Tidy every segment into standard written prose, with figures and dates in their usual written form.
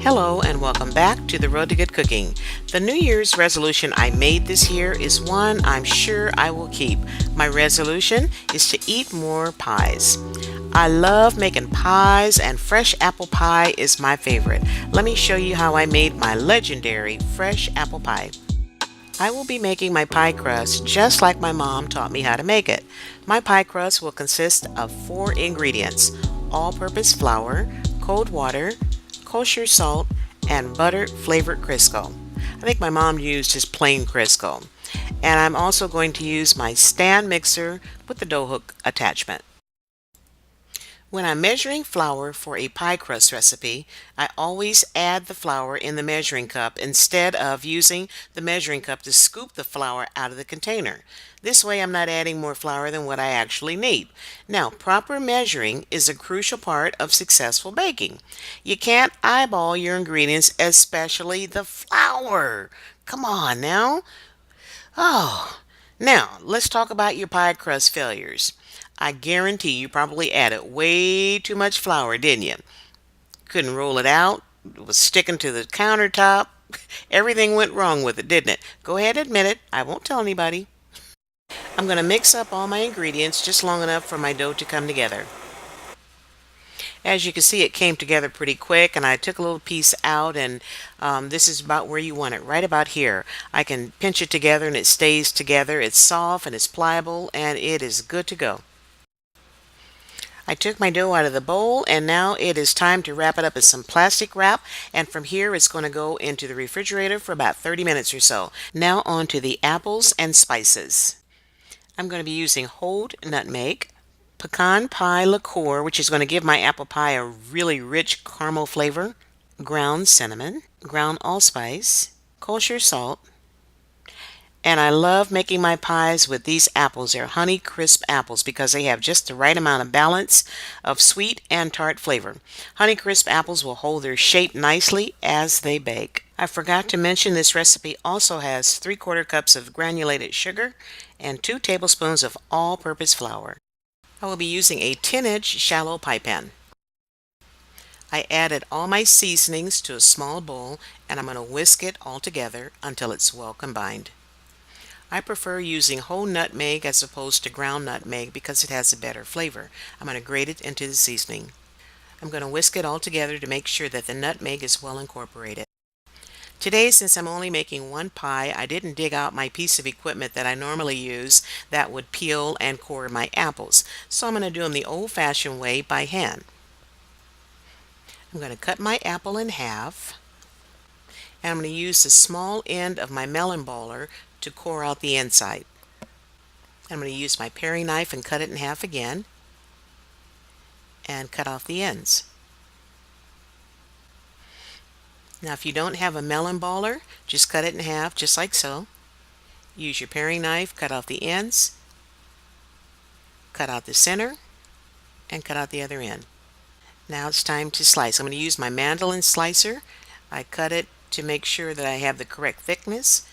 Hello and welcome back to the Road to Good Cooking. The New Year's resolution I made this year is one I'm sure I will keep. My resolution is to eat more pies. I love making pies and fresh apple pie is my favorite. Let me show you how I made my legendary fresh apple pie. I will be making my pie crust just like my mom taught me how to make it. My pie crust will consist of 4 ingredients: all-purpose flour, cold water, kosher salt, and butter flavored Crisco. I think my mom used just plain Crisco. And I'm also going to use my stand mixer with the dough hook attachment. When I'm measuring flour for a pie crust recipe, I always add the flour in the measuring cup instead of using the measuring cup to scoop the flour out of the container. This way I'm not adding more flour than what I actually need. Now, proper measuring is a crucial part of successful baking. You can't eyeball your ingredients, especially the flour. Come on now. Oh, now let's talk about your pie crust failures. I guarantee you probably added way too much flour, didn't you? Couldn't roll it out. It was sticking to the countertop. Everything went wrong with it, didn't it? Go ahead and admit it. I won't tell anybody. I'm going to mix up all my ingredients just long enough for my dough to come together. As you can see, it came together pretty quick, and I took a little piece out, and this is about where you want it, right about here. I can pinch it together and it stays together. It's soft and it's pliable, and it is good to go. I took my dough out of the bowl, and now it is time to wrap it up in some plastic wrap, and from here it's going to go into the refrigerator for about 30 minutes or so. Now on to the apples and spices. I'm going to be using whole nutmeg, pecan pie liqueur, which is going to give my apple pie a really rich caramel flavor, ground cinnamon, ground allspice, kosher salt, and I love making my pies with these apples. They're Honey Crisp apples because they have just the right amount of balance of sweet and tart flavor. Honey Crisp apples will hold their shape nicely as they bake. I forgot to mention this recipe also has 3/4 cups of granulated sugar and 2 tablespoons of all-purpose flour. I will be using a 10-inch shallow pie pan. I added all my seasonings to a small bowl, and I'm going to whisk it all together until it's well combined. I prefer using whole nutmeg as opposed to ground nutmeg because it has a better flavor. I'm going to grate it into the seasoning. I'm going to whisk it all together to make sure that the nutmeg is well incorporated. Today, since I'm only making one pie, I didn't dig out my piece of equipment that I normally use that would peel and core my apples. So I'm going to do them the old-fashioned way by hand. I'm going to cut my apple in half, and I'm going to use the small end of my melon baller to core out the inside. I'm going to use my paring knife and cut it in half again and cut off the ends. Now if you don't have a melon baller, just cut it in half just like so. Use your paring knife, cut off the ends, cut out the center, and cut out the other end. Now it's time to slice. I'm going to use my mandolin slicer. I cut it to make sure that I have the correct thickness.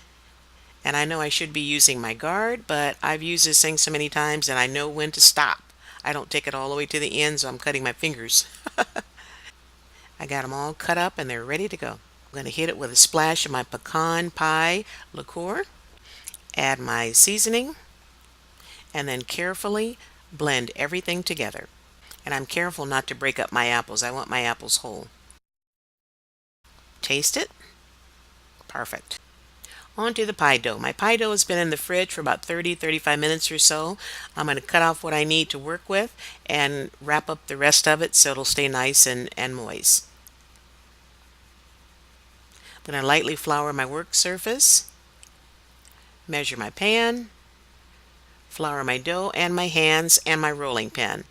And I know I should be using my guard, but I've used this thing so many times and I know when to stop. I don't take it all the way to the end, so I'm cutting my fingers. I got them all cut up and they're ready to go. I'm going to hit it with a splash of my pecan pie liqueur, add my seasoning, and then carefully blend everything together. And I'm careful not to break up my apples. I want my apples whole. Taste it. Perfect. On to the pie dough. My pie dough has been in the fridge for about 30-35 minutes or so. I'm going to cut off what I need to work with and wrap up the rest of it so it'll stay nice and moist. I'm going to lightly flour my work surface, measure my pan, flour my dough and my hands and my rolling pin,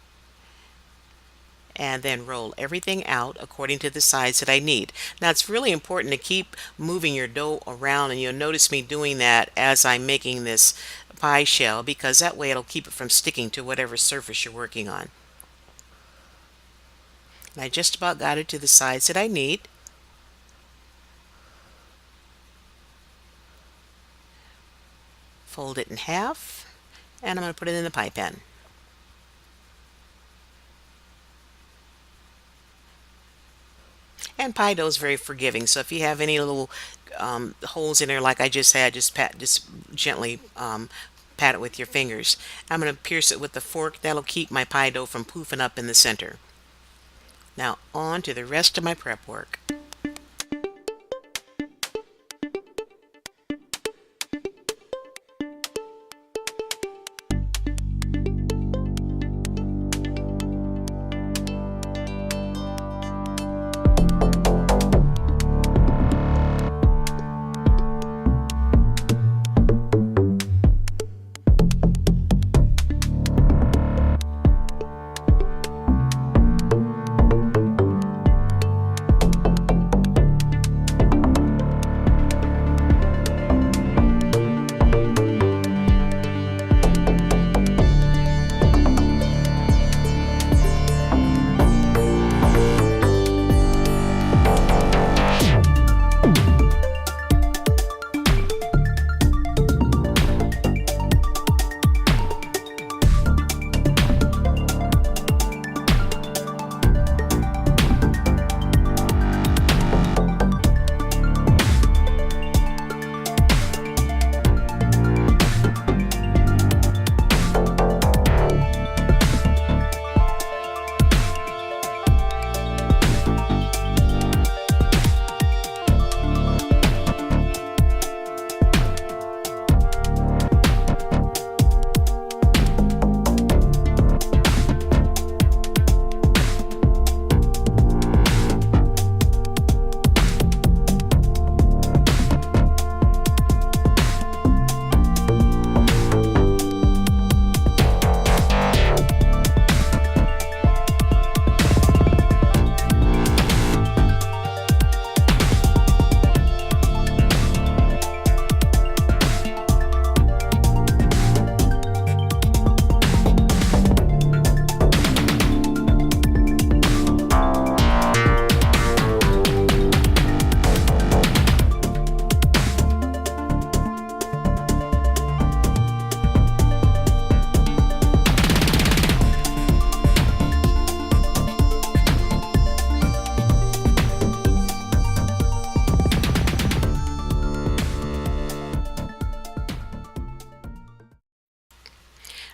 and then roll everything out according to the size that I need. Now it's really important to keep moving your dough around, and you'll notice me doing that as I'm making this pie shell because that way it'll keep it from sticking to whatever surface you're working on. And I just about got it to the size that I need. Fold it in half, and I'm going to put it in the pie pan. And pie dough is very forgiving. So if you have any little holes in there like I just had, just gently pat it with your fingers. I'm going to pierce it with a fork. That'll keep my pie dough from poofing up in the center. Now on to the rest of my prep work.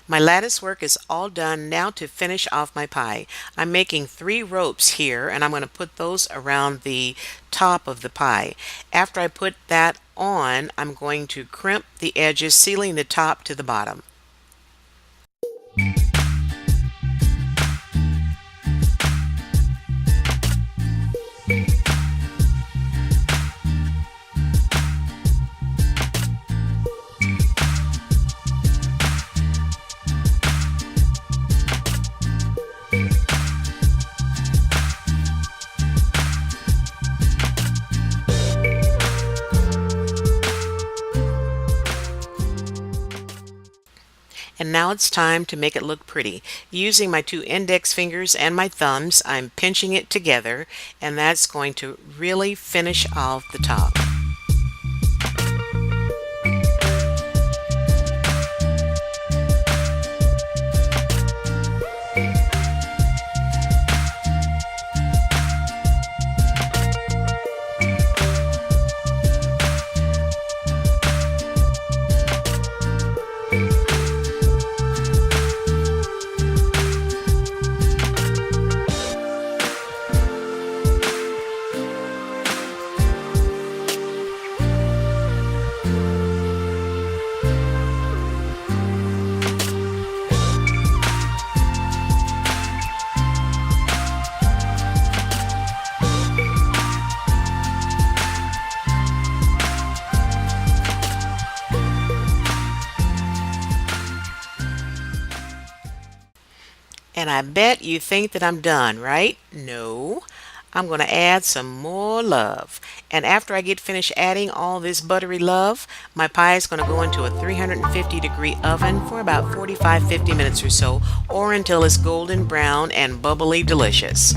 My lattice work is all done. Now to finish off my pie. I'm making 3 ropes here, and I'm going to put those around the top of the pie. After I put that on, I'm going to crimp the edges, sealing the top to the bottom. And now it's time to make it look pretty. Using my 2 index fingers and my thumbs, I'm pinching it together, and that's going to really finish off the top. And I bet you think that I'm done, right? No, I'm going to add some more love. And after I get finished adding all this buttery love, my pie is going to go into a 350-degree oven for about 45-50 minutes or so, or until it's golden brown and bubbly delicious.